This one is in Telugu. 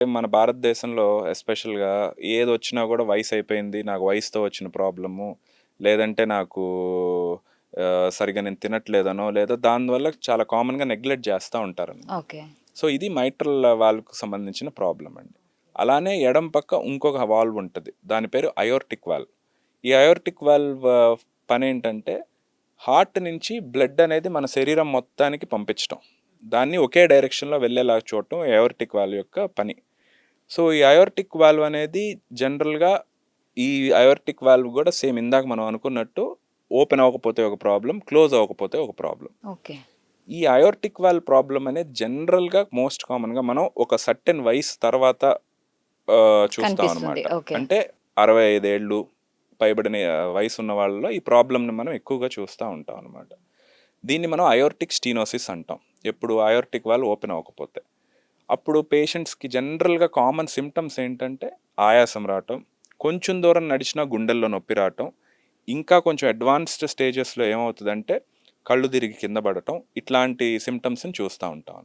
మన భారతదేశంలో ఎస్పెషల్‌గా ఏదొచ్చినా గూడా వయసయిపోయింది. నాకు వయసుతో వచ్చిన ప్రాబ్లము. లేదంటే నాకు సరిగ్గా నేను తినట్లేదనో, లేదా దానివల్ల చాలా కామన్‌గా నెగ్లెక్ట్ జేస్తా ఉంటారనమాట. ఓకే. సో, ఇది మైట్రల్ వాల్వ్‌కి సంబంధించిన ప్రాబ్లమ్ అండి. అలానే ఎడమ పక్క ఇంకొక వాల్వ్ ఉంటది. దాని పేరు అయోర్టిక్ వాల్వ్. ఈ అయోర్టిక్ వాల్వ్ పనేంటంటే, హార్ట్ నుంచి బ్లడ్ అనేది మన శరీరం మొత్తానికి పంపించటం. దాన్ని ఒకే డైరెక్షన్‌లో వెళ్ళేలాగా చూడటం అయోర్టిక్ వాల్వ్ యొక్క పని. సో, ఈ అయోర్టిక్ వాల్వ్ అనేది జనరల్‌గా ఈ అయోర్టిక్ వాల్వ్ గూడా సేమ్ ఇందాక మనం అనుకున్నట్టు ఓపెన్ అవ్వకపోతే ఒక ప్రాబ్లమ్, క్లోజ్ అవ్వకపోతే ఒక ప్రాబ్లమ్. ఓకే. ఈ అయోర్టిక్ వాల్వ్ ప్రాబ్లమ్ అనేది జనరల్‌గా మోస్ట్ కామన్‌గా మనం ఒక సర్టెన్ వయసు తర్వాత చూస్తాం కనిపిస్తుంది. అనమాట. ఓకే. అంటే 65 ఏళ్ళు పైబడిన వయసున్న వాళ్ళలో ఈ ప్రాబ్లమ్‌ని మనం ఎక్కువగా చూస్తా ఉంటాం అనమాట. దీన్ని మనం అయోర్టిక్ స్టీనోసిస్ అంటాం. ఎప్పుడు అయోర్టిక్ వాల్వ్ ఓపెన్ అవ్వకపోతే. అప్పుడు పేషెంట్స్‌కి జనరల్‌గా కామన్ సింప్టమ్స్ ఏంటంటే ఆయాసం రావటం, కొంచెం దూరం నడిచినా గుండెల్లో నొప్పి రావటం, ఇంకా కొంచెం అడ్వాన్స్డ్ స్టేజెస్‌లో ఏమవుతదంటే కళ్ళు తిరిగి కింద పడటం, ఇట్లాంటి సింప్టమ్స్‌ని చూస్తా ఉంటాం.